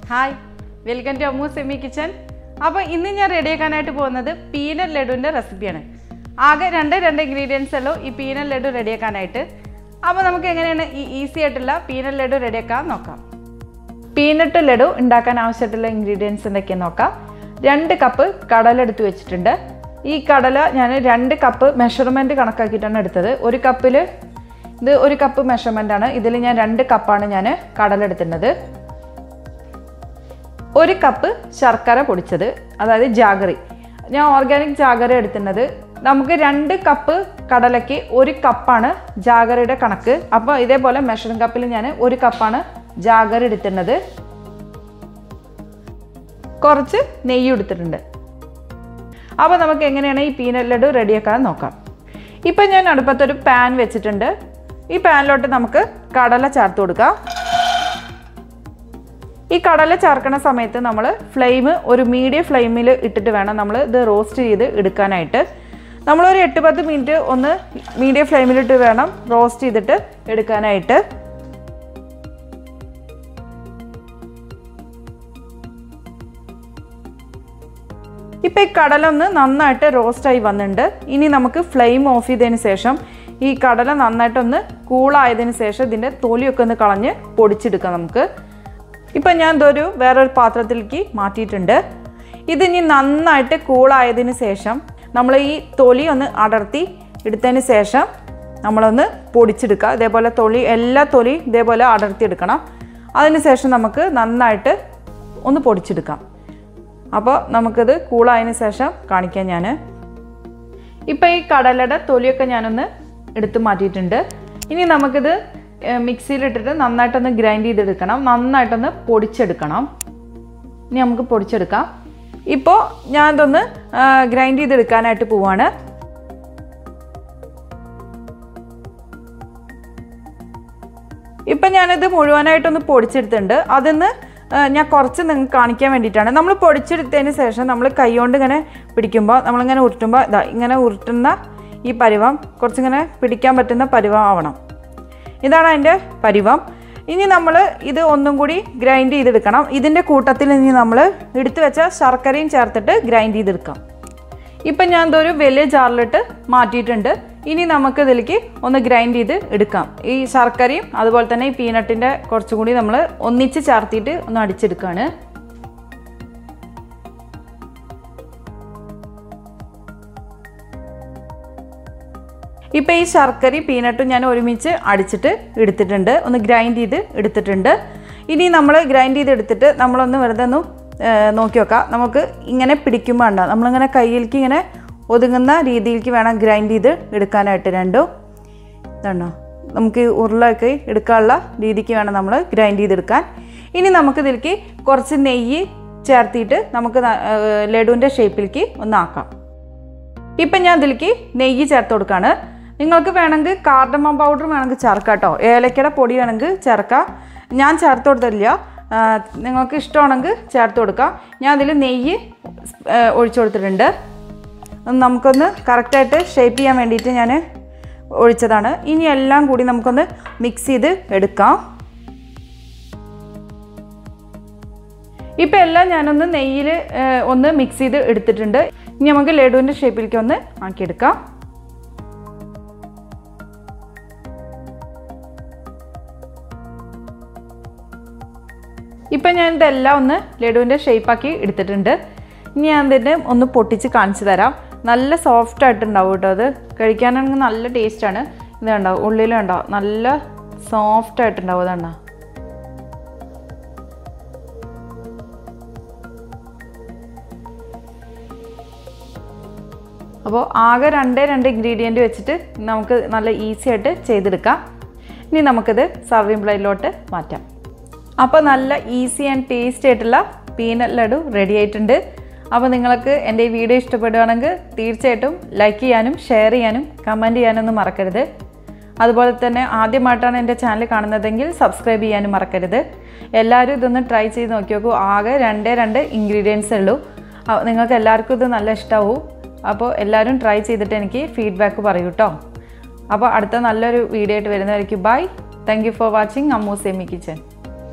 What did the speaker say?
Hi, welcome to Ammus Kitchen. Now, I am ready to peanut laddu recipe. I have 2 ingredients in this peanut laddu ready. Now, we will easy peanut laddu ready. Peanut laddu ingredients 2 cup kadala eduthu vechittunde. Ee kadala njan 2 cup measurement kanakkakittana edutthathu. 1 cup il idu 1 cup measurement aanu. Idil njan 2 cup aanu njan kadala eduthunnathu. 1 cup sharkara podichadu, adayathu jaggery. Njan organic jaggery eduthunnathu. നമുക്ക് 2 cup കടലയ്ക്ക് 1 കപ്പാണ് ജാഗറിയുടെ കണക്ക്. അപ്പോൾ ഇതേപോലെ measuring കപ്പിൽ ഞാൻ 1 കപ്പാണ് jaggery എടുത്തിട്ടുള്ളത്. കുറച്ച് നെയ്യ് എടുത്തിട്ടുണ്ട്. അപ്പോൾ നമുക്ക് എങ്ങനെയാണ് ഈ പീനട്ട് ലഡു റെഡിയാക്കാൻ നോക്കാം. ഇപ്പോൾ ഞാൻ അടുപ്പത്ത് ഒരു പാൻ വെച്ചിട്ടുണ്ട്. ഈ പാനിലോട്ട് നമുക്ക് കടല ചേർത്ത് കൊടുക്കാം. ഈ കടല ചേർക്കുന്ന സമയത്ത് നമ്മൾ ഫ്ലെയിം ഒരു മീഡിയം ഫ്ലെയിമിൽ ഇട്ടിട്ട് വേണം നമ്മൾ ഇത് റോസ്റ്റ് ചെയ്ത് എടുക്കാനായിട്ട്. നമ്മൾ ഒരു 8-10 മിനിറ്റ് ഒന്ന് മീഡിയം ഫ്ലെയിമിലിട്ട് വേണം റോസ്റ്റ് ചെയ്തിട്ട് എടുക്കാനായിട്ട്. ഇപ്പോൾ ഈ കടല ഒന്ന് നന്നായിട്ട് റോസ്റ്റ് ആയി വന്നിട്ടുണ്ട്. ഇനി നമുക്ക് ഫ്ലെയിം ഓഫ് ചെയ്തതിന് ശേഷം ഈ കടല നന്നായിട്ടൊന്ന് കൂളായതിനു ശേഷം ഇതിൻ്റെ തൊലിയൊക്കെ ഒന്ന് കളഞ്ഞ് പൊടിച്ചെടുക്കാം നമുക്ക്. ഇപ്പോൾ ഞാൻ ഇതൊരു വേറൊരു പാത്രത്തിലേക്ക് മാറ്റിയിട്ടുണ്ട്. ഇതിനി നന്നായിട്ട് കൂളായതിനു ശേഷം നമ്മൾ ഈ തൊലി ഒന്ന് അടർത്തി എടുത്തതിന് ശേഷം നമ്മളൊന്ന് പൊടിച്ചെടുക്കുക. ഇതേപോലെ എല്ലാ തൊലി ഇതേപോലെ അടർത്തി എടുക്കണം. അതിന് ശേഷം നമുക്ക് നന്നായിട്ട് ഒന്ന് പൊടിച്ചെടുക്കാം. അപ്പോൾ നമുക്കിത് കൂളായതിന് ശേഷം കാണിക്കാം ഞാൻ. ഇപ്പോൾ ഈ കടലയുടെ തൊലിയൊക്കെ ഞാനൊന്ന് എടുത്ത് മാറ്റിയിട്ടുണ്ട്. ഇനി നമുക്കിത് മിക്സിയിലിട്ടിട്ട് നന്നായിട്ടൊന്ന് ഗ്രൈൻഡ് ചെയ്തെടുക്കണം. നന്നായിട്ടൊന്ന് പൊടിച്ചെടുക്കണം. ഇനി നമുക്ക് പൊടിച്ചെടുക്കാം. ഇപ്പോൾ ഞാനിതൊന്ന് ഗ്രൈൻഡ് ചെയ്തെടുക്കാനായിട്ട് പോവാണ്. ഇപ്പം ഞാനിത് മുഴുവനായിട്ടൊന്ന് പൊടിച്ചെടുത്തിട്ടുണ്ട്. അതിന്ന് ഞാൻ കുറച്ച് നിങ്ങൾക്ക് കാണിക്കാൻ വേണ്ടിയിട്ടാണ്. നമ്മൾ പൊടിച്ചെടുത്തതിന് ശേഷം നമ്മൾ കൈ കൊണ്ട് ഇങ്ങനെ പിടിക്കുമ്പോൾ നമ്മളിങ്ങനെ ഉരുട്ടുമ്പോൾ ഇങ്ങനെ ഉരുട്ടുന്ന ഈ പരുവം കുറച്ചിങ്ങനെ പിടിക്കാൻ പറ്റുന്ന പരുവം ആവണം. ഇതാണ് അതിൻ്റെ പരുവം. ഇനി നമ്മൾ ഇത് ഒന്നും കൂടി ഗ്രൈൻഡ് ചെയ്തെടുക്കണം. ഇതിൻ്റെ കൂട്ടത്തിൽ ഇനി നമ്മൾ എടുത്തു വെച്ച ശർക്കരയും ചേർത്തിട്ട് ഗ്രൈൻഡ് ചെയ്തെടുക്കാം. ഇപ്പം ഞാൻ ഇതൊരു വലിയ ജാറിലിട്ട് മാറ്റിയിട്ടുണ്ട്. ഇനി നമുക്ക് ഇതിലേക്ക് ഒന്ന് ഗ്രൈൻഡ് ചെയ്ത് എടുക്കാം. ഈ ശർക്കരയും അതുപോലെ തന്നെ ഈ പീനട്ടിൻ്റെ കുറച്ചുകൂടി നമ്മൾ ഒന്നിച്ച് ചേർത്തിട്ട് ഒന്ന് അടിച്ചെടുക്കുകയാണ്. ഇപ്പോൾ ഈ ശർക്കരയും പീനട്ടും ഞാൻ ഒരുമിച്ച് അടിച്ചിട്ട് എടുത്തിട്ടുണ്ട്. ഒന്ന് ഗ്രൈൻഡ് ചെയ്ത് എടുത്തിട്ടുണ്ട്. ഇനി നമ്മൾ ഗ്രൈൻഡ് ചെയ്ത് എടുത്തിട്ട് നമ്മളൊന്ന് വെറുതെ ഒന്ന് നോക്കി വെക്കാം. നമുക്ക് ഇങ്ങനെ പിടിക്കുമ്പോൾ വേണ്ട, നമ്മളിങ്ങനെ കയ്യിലേക്ക് ഇങ്ങനെ ഒതുങ്ങുന്ന രീതിയിലേക്ക് വേണം ഗ്രൈൻഡ് ചെയ്ത് എടുക്കാനായിട്ട്. രണ്ടും ഇതാണോ നമുക്ക് ഉരുളയൊക്കെ എടുക്കാനുള്ള രീതിക്ക് വേണം നമ്മൾ ഗ്രൈൻഡ് ചെയ്തെടുക്കാൻ. ഇനി നമുക്കിതിലേക്ക് കുറച്ച് നെയ്യ് ചേർത്തിട്ട് നമുക്ക് ലഡുവിൻ്റെ ഷേപ്പിലേക്ക് ഒന്നാക്കാം. ഇപ്പം ഞാൻ ഇതിലേക്ക് നെയ്യ് ചേർത്ത് കൊടുക്കുകയാണ്. നിങ്ങൾക്ക് വേണമെങ്കിൽ കാർഡമം പൗഡർ വേണമെങ്കിൽ ചേർക്കാം കേട്ടോ. ഏലക്കയുടെ പൊടി വേണമെങ്കിൽ ചേർക്കാം. ഞാൻ ചേർത്ത് കൊടുത്തില്ല. നിങ്ങൾക്ക് ഇഷ്ടമാണെങ്കിൽ ചേർത്ത് കൊടുക്കാം. ഞാൻ അതിൽ നെയ്യ് ഒഴിച്ചു കൊടുത്തിട്ടുണ്ട്. നമുക്കൊന്ന് കറക്റ്റായിട്ട് ഷേപ്പ് ചെയ്യാൻ വേണ്ടിയിട്ട് ഞാൻ ഒഴിച്ചതാണ്. ഇനി എല്ലാം കൂടി നമുക്കൊന്ന് മിക്സ് ചെയ്ത് എടുക്കാം. ഇപ്പോൾ എല്ലാം ഞാനൊന്ന് നെയ്യിൽ ഒന്ന് മിക്സ് ചെയ്ത് എടുത്തിട്ടുണ്ട്. ഇനി നമുക്ക് ലഡുവിൻ്റെ ഷേപ്പിലേക്ക് ഒന്ന് ആക്കിയെടുക്കാം. ഇപ്പം ഞാൻ ഇതെല്ലാം ഒന്ന് ലഡുവിൻ്റെ ഷേപ്പാക്കി എടുത്തിട്ടുണ്ട്. ഇനി ഞാൻ ഇതിൻ്റെ ഒന്ന് പൊട്ടിച്ച് കാണിച്ചു തരാം. നല്ല സോഫ്റ്റ് ആയിട്ടുണ്ടാവും കേട്ടോ. അത് കഴിക്കാനാണെങ്കിൽ നല്ല ടേസ്റ്റാണ്. ഇത് ഉണ്ടാവും ഉള്ളിലുണ്ടാവും നല്ല സോഫ്റ്റ് ആയിട്ടുണ്ടാവും. ഇതുണ്ടോ അപ്പോൾ ആകെ 2 ഇൻഗ്രീഡിയൻറ്റ് വെച്ചിട്ട് നമുക്ക് നല്ല ഈസി ആയിട്ട് ചെയ്തെടുക്കാം. ഇനി നമുക്കിത് സർവിങ് പ്ലേറ്റിലോട്ട് മാറ്റാം. അപ്പോൾ നല്ല ഈസി ആൻഡ് ടേസ്റ്റി ആയിട്ടുള്ള പീനട്ട് ലഡു റെഡി ആയിട്ടുണ്ട്. അപ്പോൾ നിങ്ങൾക്ക് എൻ്റെ ഈ വീഡിയോ ഇഷ്ടപ്പെടുകയാണെങ്കിൽ തീർച്ചയായിട്ടും ലൈക്ക് ചെയ്യാനും ഷെയർ ചെയ്യാനും കമൻറ്റ് ചെയ്യാനൊന്നും മറക്കരുത്. അതുപോലെ തന്നെ ആദ്യമായിട്ടാണ് എൻ്റെ ചാനൽ കാണുന്നതെങ്കിൽ സബ്സ്ക്രൈബ് ചെയ്യാനും മറക്കരുത്. എല്ലാവരും ഇതൊന്ന് ട്രൈ ചെയ്ത് നോക്കി നോക്കൂ. ആകെ 2 ഇൻഗ്രീഡിയൻസ് ഉള്ളൂ. നിങ്ങൾക്ക് എല്ലാവർക്കും ഇത് നല്ല ഇഷ്ടമാവും. അപ്പോൾ എല്ലാവരും ട്രൈ ചെയ്തിട്ട് എനിക്ക് ഫീഡ്ബാക്ക് പറയൂ കേട്ടോ. അപ്പോൾ അടുത്ത നല്ലൊരു വീഡിയോ ആയിട്ട് വരുന്നവർക്ക് bye. Thank you for watching Ammu's kitchen.